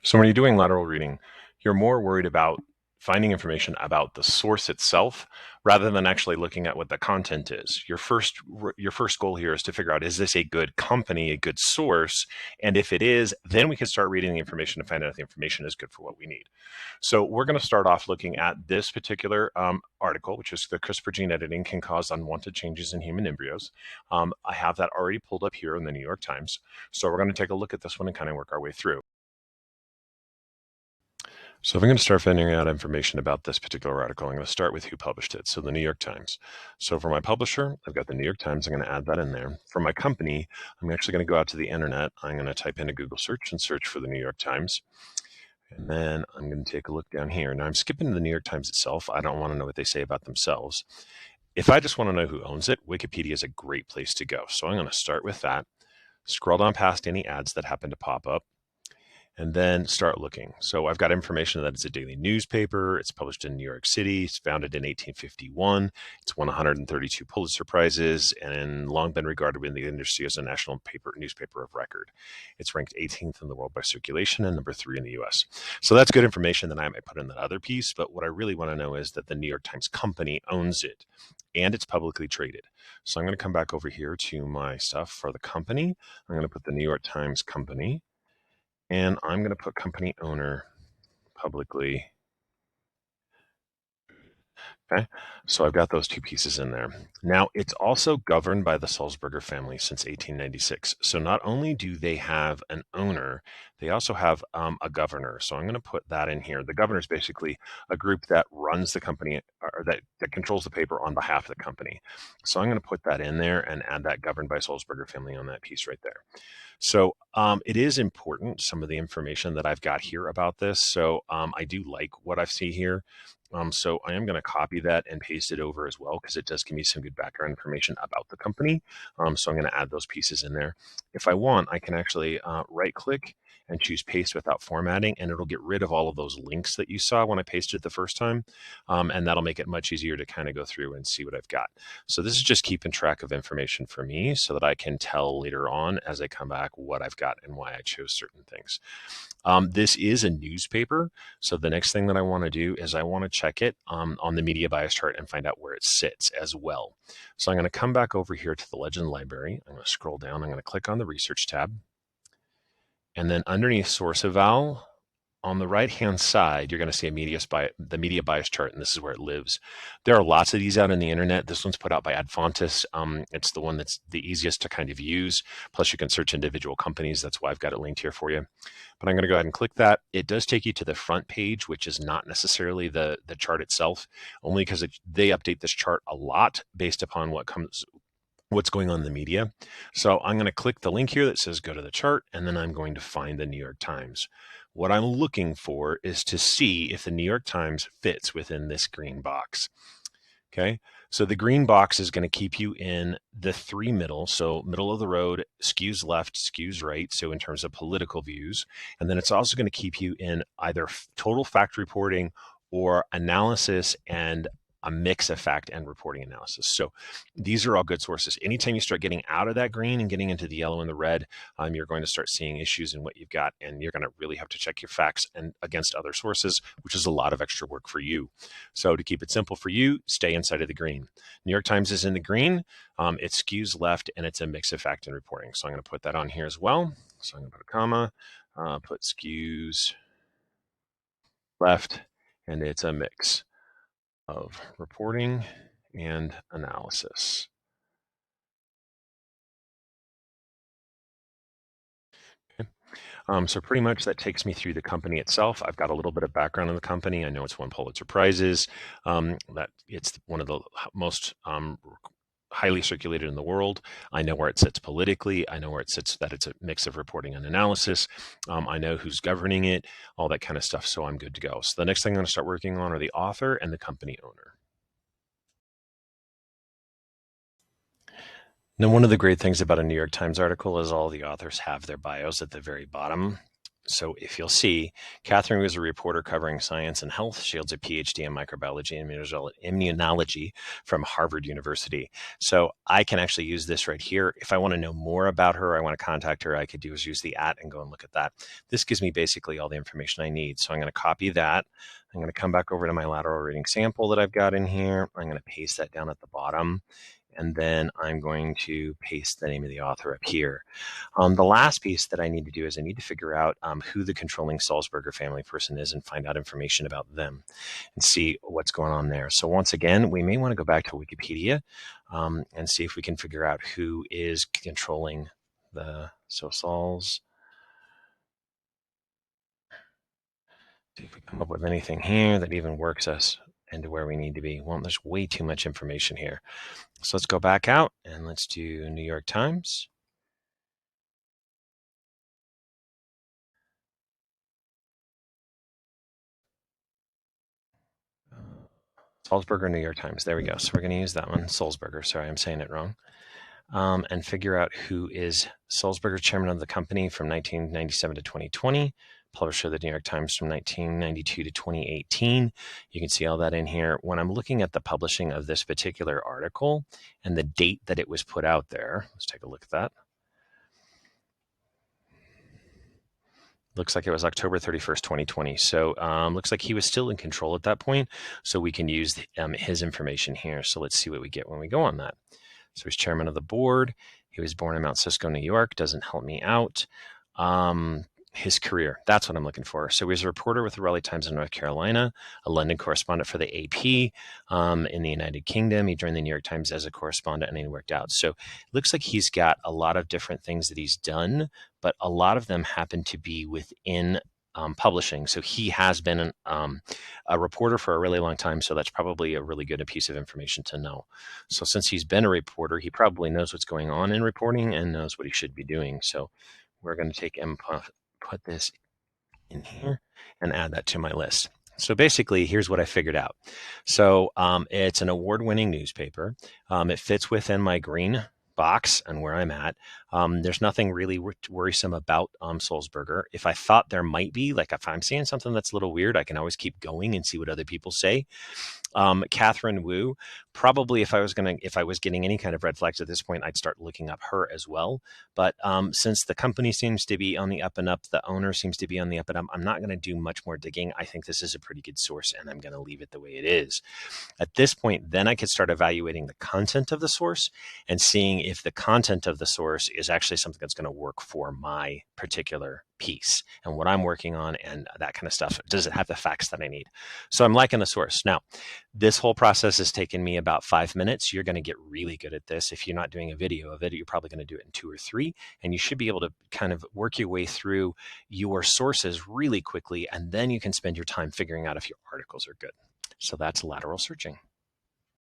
So when you're doing lateral reading, you're more worried about finding information about the source itself rather than actually looking at what the content is. Your first goal here is to figure out, is this a good company, a good source? And if it is, then we can start reading the information to find out if the information is good for what we need. So we're going to start off looking at this particular article, which is the CRISPR gene editing can cause unwanted changes in human embryos. I have that already pulled up here in the New York Times. So we're going to take a look at this one and kind of work our way through. So if I'm going to start finding out information about this particular article, I'm going to start with who published it. So the New York Times. So for my publisher, I've got the New York Times. I'm going to add that in there. For my company, I'm actually going to go out to the internet. I'm going to type in a Google search and search for the New York Times. And then I'm going to take a look down here. Now I'm skipping to the New York Times itself. I don't want to know what they say about themselves. If I just want to know who owns it, Wikipedia is a great place to go. So I'm going to start with that, scroll down past any ads that happen to pop up, and then start looking. So I've got information that it's a daily newspaper. It's published in New York City. It's founded in 1851. It's won 132 Pulitzer Prizes and long been regarded in the industry as a national newspaper of record. It's ranked 18th in the world by circulation and number 3 in the US. So that's good information that I might put in that other piece. But what I really want to know is that the New York Times company owns it and it's publicly traded. So I'm going to come back over here to my stuff for the company. I'm going to put the New York Times company. And I'm going to put company owner publicly. Okay, so I've got those two pieces in there. Now, it's also governed by the Sulzberger family since 1896. So not only do they have an owner, they also have a governor. So I'm going to put that in here. The governor is basically a group that runs the company or that controls the paper on behalf of the company. So I'm going to put that in there and add that governed by Sulzberger family on that piece right there. So it is important, some of the information that I've got here about this. So I do like what I see here. So I am going to copy that and paste it over as well because it does give me some good background information about the company. So I'm going to add those pieces in there. If I want, I can actually right click and choose paste without formatting, and it'll get rid of all of those links that you saw when I pasted it the first time. And that'll make it much easier to kind of go through and see what I've got. So this is just keeping track of information for me so that I can tell later on as I come back what I've got and why I chose certain things. This is a newspaper. So the next thing that I want to do is I want to check it on the media bias chart and find out where it sits as well. So I'm going to come back over here to the Legend Library. I'm going to scroll down. I'm going to click on the Research tab. And then underneath Source Eval, on the right-hand side, you're going to see the media bias chart, and this is where it lives. There are lots of these out on the internet. This one's put out by Adfontes. It's the one that's the easiest to kind of use. Plus, you can search individual companies. That's why I've got it linked here for you. But I'm going to go ahead and click that. It does take you to the front page, which is not necessarily the chart itself, only because they update this chart a lot based upon what's going on in the media. So I'm going to click the link here that says go to the chart, and then I'm going to find the New York Times. What I'm looking for is to see if the New York Times fits within this green box. Okay, so the green box is going to keep you in the 3 middle. So middle of the road, skews left, skews right. So in terms of political views, and then it's also going to keep you in either total fact reporting or analysis and a mix of fact and reporting analysis. So these are all good sources. Anytime you start getting out of that green and getting into the yellow and the red, you're going to start seeing issues in what you've got, and you're going to really have to check your facts and against other sources, which is a lot of extra work for you. So to keep it simple for you, stay inside of the green. New York Times is in the green. It skews left, and it's a mix of fact and reporting. So I'm going to put that on here as well. So I'm going to put a comma, put skews left, and it's a mix of reporting and analysis. Okay. So pretty much that takes me through the company itself. I've got a little bit of background on the company. I know it's won Pulitzer Prizes, that it's one of the most highly circulated in the world. I know where it sits politically. I know where it sits, that it's a mix of reporting and analysis. I know who's governing it, all that kind of stuff. So I'm good to go. So the next thing I'm going to start working on are the author and the company owner. Now, one of the great things about a New York Times article is all the authors have their bios at the very bottom. So if you'll see, Catherine was a reporter covering science and health. She holds a PhD in microbiology and immunology from Harvard University. So I can actually use this right here. If I want to know more about her, I want to contact her, I could do is use the @ and go and look at that. This gives me basically all the information I need. So I'm going to copy that. I'm going to come back over to my lateral reading sample that I've got in here. I'm going to paste that down at the bottom. And then I'm going to paste the name of the author up here. The last piece that I need to do is I need to figure out who the controlling Sulzberger family person is and find out information about them and see what's going on there. So once again, we may want to go back to Wikipedia and see if we can figure out who is controlling the Sols. See if we come up with anything here that even works us into where we need to be. Well, there's way too much information here. So let's go back out and let's do New York Times. Sulzberger, New York Times. There we go. So we're going to use that one. Sulzberger. Sorry, I'm saying it wrong. And figure out who is Sulzberger, chairman of the company from 1997 to 2020, publisher of the New York Times from 1992 to 2018. You can see all that in here. When I'm looking at the publishing of this particular article and the date that it was put out there, let's take a look at that. Looks like it was October 31st, 2020. So looks like he was still in control at that point. So we can use his information here. So let's see what we get when we go on that. So he's chairman of the board. He was born in Mount Cisco, New York. Doesn't help me out. His career, that's what I'm looking for. So he was a reporter with the Raleigh Times in North Carolina, a London correspondent for the AP in the United Kingdom. He joined the New York Times as a correspondent and he worked out. So it looks like he's got a lot of different things that he's done, but a lot of them happen to be within publishing. So he has been a reporter for a really long time. So that's probably a really good piece of information to know. So since he's been a reporter, he probably knows what's going on in reporting and knows what he should be doing. So we're going to take and put this in here and add that to my list. So basically, here's what I figured out. So it's an award-winning newspaper. It fits within my green box and where I'm at. There's nothing really worrisome about Sulzberger. If I thought there might be, like if I'm seeing something that's a little weird, I can always keep going and see what other people say. Catherine Wu, probably if I was getting any kind of red flags at this point, I'd start looking up her as well. But since the company seems to be on the up and up, the owner seems to be on the up and up, I'm not going to do much more digging. I think this is a pretty good source and I'm going to leave it the way it is. At this point, then I could start evaluating the content of the source and seeing if the content of the source is actually something that's going to work for my particular piece and what I'm working on and that kind of stuff. Does it have the facts that I need? So I'm liking the source. Now, this whole process has taken me about 5 minutes. You're going to get really good at this. If you're not doing a video of it, you're probably going to do it in 2 or 3, and you should be able to kind of work your way through your sources really quickly, and then you can spend your time figuring out if your articles are good. So that's lateral searching.